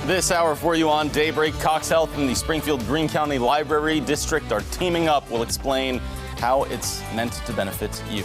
This hour for you on Daybreak, Cox Health and the Springfield Greene County Library District are teaming up. We'll explain how it's meant to benefit you.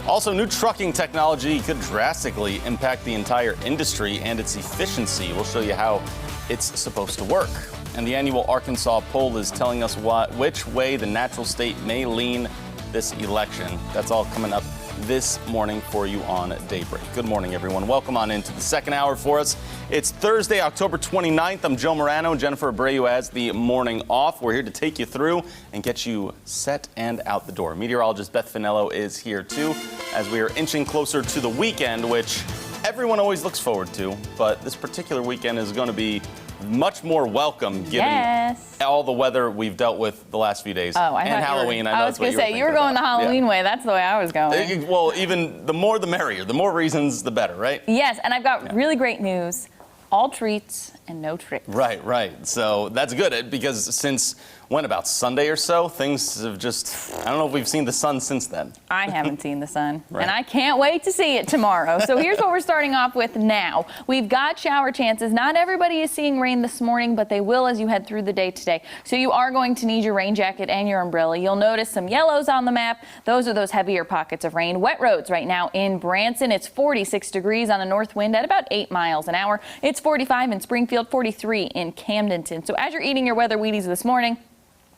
Also, new trucking technology could drastically impact the entire industry and its efficiency. We'll show you how it's supposed to work. And the annual Arkansas poll is telling us which way the natural state may lean this election. That's all coming up this morning for you on Daybreak. Good morning, everyone. Welcome on into the second hour for us. It's Thursday, October 29th. I'm Joe Morano. Jennifer Abreu has the morning off. We're here to take you through and get you set and out the door. Meteorologist Beth Finello is here too, as we are inching closer to the weekend, which everyone always looks forward to. But this particular weekend is going to be much more welcome given all the weather we've dealt with the last few days. And Halloween. I was going to say, you were going the Halloween way. That's the way I was going. Well, even the more the merrier. The more reasons, the better, right? Yes, and I've got really great news. All treats and no tricks. Right. So that's good because since about Sunday or so, things have just, I don't know if we've seen the sun since then. I haven't seen the sun, and I can't wait to see it tomorrow. So here's what we're starting off with now. We've got shower chances. Not everybody is seeing rain this morning, but they will as you head through the day today. So you are going to need your rain jacket and your umbrella. You'll notice some yellows on the map. Those are those heavier pockets of rain. Wet roads right now in Branson. It's 46 degrees on a north wind at about 8 miles an hour. It's 45 in Springfield, 43 in Camdenton. So as you're eating your weather Wheaties this morning,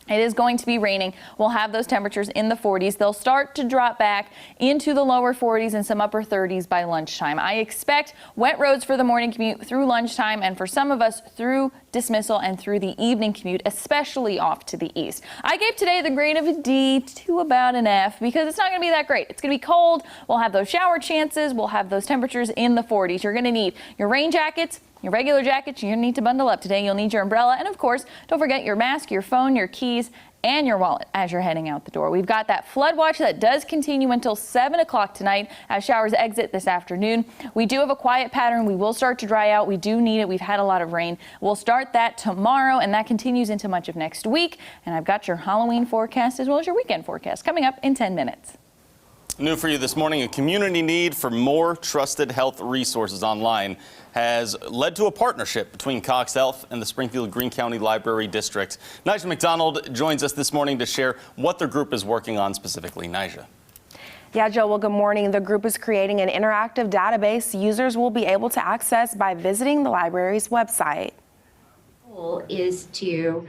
it is going to be raining. We'll have those temperatures in the 40s. They'll start to drop back into the lower 40s and some upper 30s by lunchtime. I expect wet roads for the morning commute through lunchtime, and for some of us through dismissal and through the evening commute, especially off to the east. I gave today the grade of a D to about an F because it's not going to be that great. It's going to be cold. We'll have those shower chances. We'll have those temperatures in the 40s. You're going to need your rain jackets, your regular jackets. You're going to need to bundle up today. You'll need your umbrella. And of course, don't forget your mask, your phone, your keys, and your wallet as you're heading out the door. We've got that flood watch that does continue until 7 o'clock tonight as showers exit this afternoon. We do have a quiet pattern. We will start to dry out. We do need it. We've had a lot of rain. We'll start that tomorrow, and that continues into much of next week. And I've got your Halloween forecast as well as your weekend forecast coming up in 10 minutes. New for you this morning, a community need for more trusted health resources online has led to a partnership between Cox Health and the Springfield Greene County Library District. Nyjah McDonald joins us this morning to share what their group is working on specifically. Nyjah. Yeah, Joe, well, good morning. The group is creating an interactive database users will be able to access by visiting the library's website. The goal is to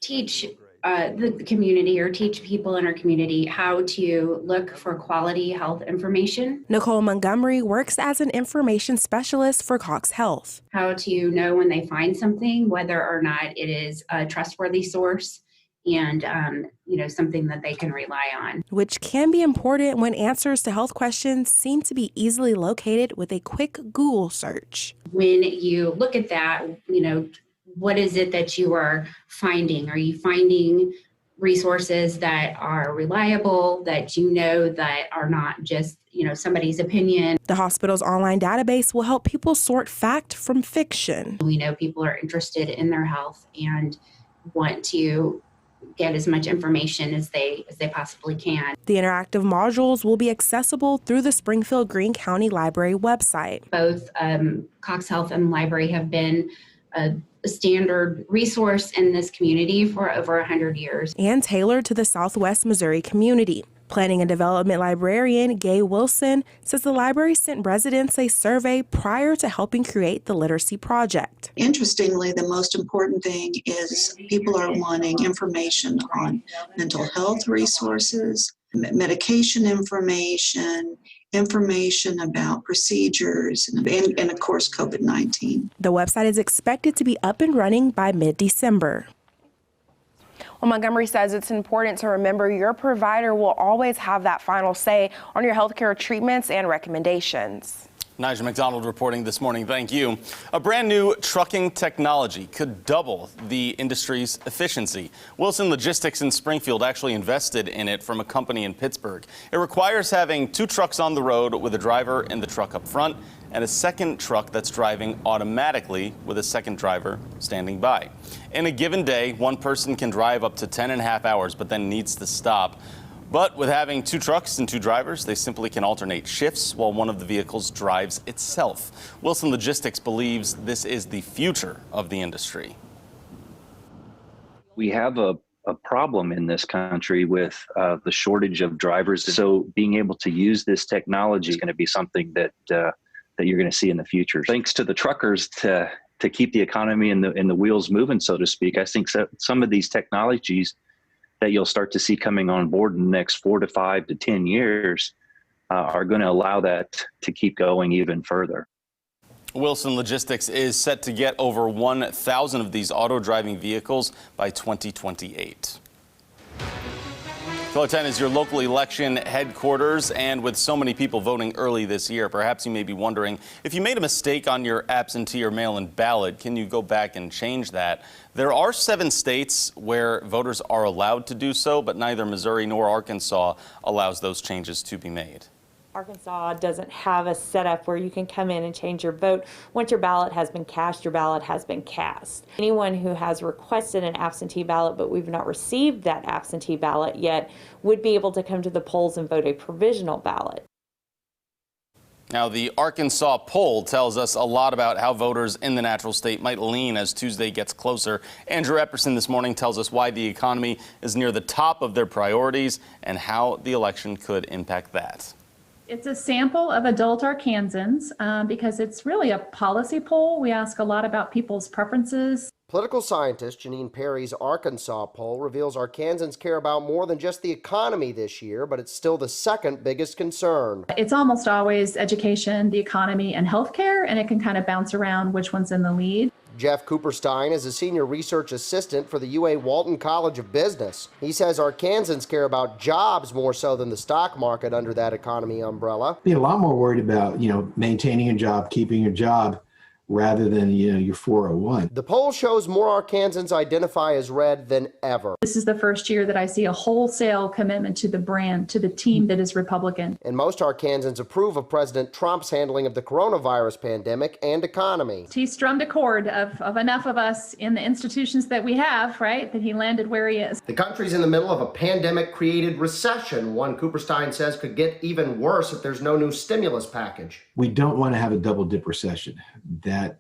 teach the community or teach people in our community how to look for quality health information. Nicole Montgomery works as an information specialist for Cox Health. How to know when they find something, whether or not it is a trustworthy source and, something that they can rely on. Which can be important when answers to health questions seem to be easily located with a quick Google search. When you look at that, what is it that you are finding? Are you finding resources that are reliable, that that are not just, somebody's opinion? The hospital's online database will help people sort fact from fiction. We know people are interested in their health and want to get as much information as they possibly can. The interactive modules will be accessible through the Springfield Greene County Library website. Both Cox Health and the library have been a standard resource in this community for over 100 years. And tailored to the Southwest Missouri community. Planning and Development librarian Gay Wilson says the library sent residents a survey prior to helping create the literacy project. Interestingly, the most important thing is people are wanting information on mental health resources, medication information about procedures, and of course, COVID-19. The website is expected to be up and running by mid-December. Well, Montgomery says it's important to remember your provider will always have that final say on your healthcare treatments and recommendations. Nyjah McDonald reporting this morning. Thank you. A brand new trucking technology could double the industry's efficiency. Wilson Logistics in Springfield actually invested in it from a company in Pittsburgh. It requires having 2 trucks on the road with a driver in the truck up front and a second truck that's driving automatically with a second driver standing by. In a given day, one person can drive up to 10.5 hours, but then needs to stop. But with having 2 trucks and 2 drivers, they simply can alternate shifts while one of the vehicles drives itself. Wilson Logistics believes this is the future of the industry. We have a problem in this country with the shortage of drivers. So being able to use this technology is going to be something that you're going to see in the future. Thanks to the truckers to keep the economy and the wheels moving, so to speak. I think some of these technologies that you'll start to see coming on board in the next 4 to 5 to 10 years are going to allow that to keep going even further. Wilson Logistics is set to get over 1,000 of these auto-driving vehicles by 2028. Color 10 is your local election headquarters, and with so many people voting early this year, perhaps you may be wondering if you made a mistake on your absentee or mail-in ballot, can you go back and change that? There are 7 states where voters are allowed to do so, but neither Missouri nor Arkansas allows those changes to be made. Arkansas doesn't have a setup where you can come in and change your vote. Once your ballot has been cast, your ballot has been cast. Anyone who has requested an absentee ballot, but we've not received that absentee ballot yet, would be able to come to the polls and vote a provisional ballot. Now, the Arkansas poll tells us a lot about how voters in the natural state might lean as Tuesday gets closer. Andrew Epperson this morning tells us why the economy is near the top of their priorities and how the election could impact that. It's a sample of adult Arkansans because it's really a policy poll. We ask a lot about people's preferences. Political scientist Janine Perry's Arkansas poll reveals Arkansans care about more than just the economy this year, but it's still the second biggest concern. It's almost always education, the economy, and healthcare, and it can kind of bounce around which one's in the lead. Jeff Cooperstein is a senior research assistant for the UA Walton College of Business. He says Arkansans care about jobs more so than the stock market under that economy umbrella. Be a lot more worried about, maintaining a job, keeping a job, rather than, your 401. The poll shows more Arkansans identify as red than ever. This is the first year that I see a wholesale commitment to the brand, to the team that is Republican. And most Arkansans approve of President Trump's handling of the coronavirus pandemic and economy. He strummed a chord of enough of us in the institutions that we have, right, that he landed where he is. The country's in the middle of a pandemic-created recession. One Cooperstein says could get even worse if there's no new stimulus package. We don't want to have a double-dip recession.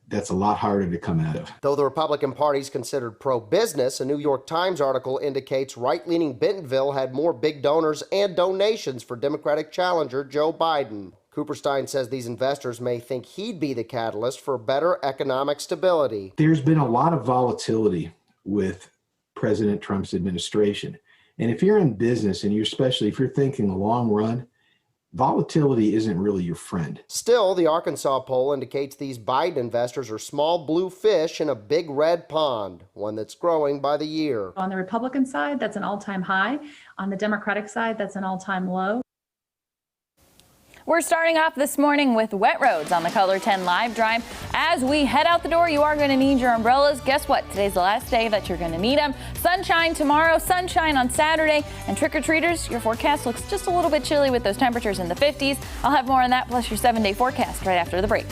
That's a lot harder to come out of. Though the Republican Party's considered pro-business, a New York Times article indicates right-leaning Bentonville had more big donors and donations for Democratic challenger Joe Biden. Cooperstein says these investors may think he'd be the catalyst for better economic stability. There's been a lot of volatility with President Trump's administration. And if you're in business, and especially if you're thinking the long run, volatility isn't really your friend. Still, the Arkansas poll indicates these Biden investors are small blue fish in a big red pond, one that's growing by the year. On the Republican side, that's an all-time high. On the Democratic side, that's an all-time low. We're starting off this morning with wet roads on the Color 10 live drive. As we head out the door, you are going to need your umbrellas. Guess what? Today's the last day that you're going to need them. Sunshine tomorrow, sunshine on Saturday, and trick-or-treaters, your forecast looks just a little bit chilly with those temperatures in the 50s. I'll have more on that, plus your 7-day forecast right after the break.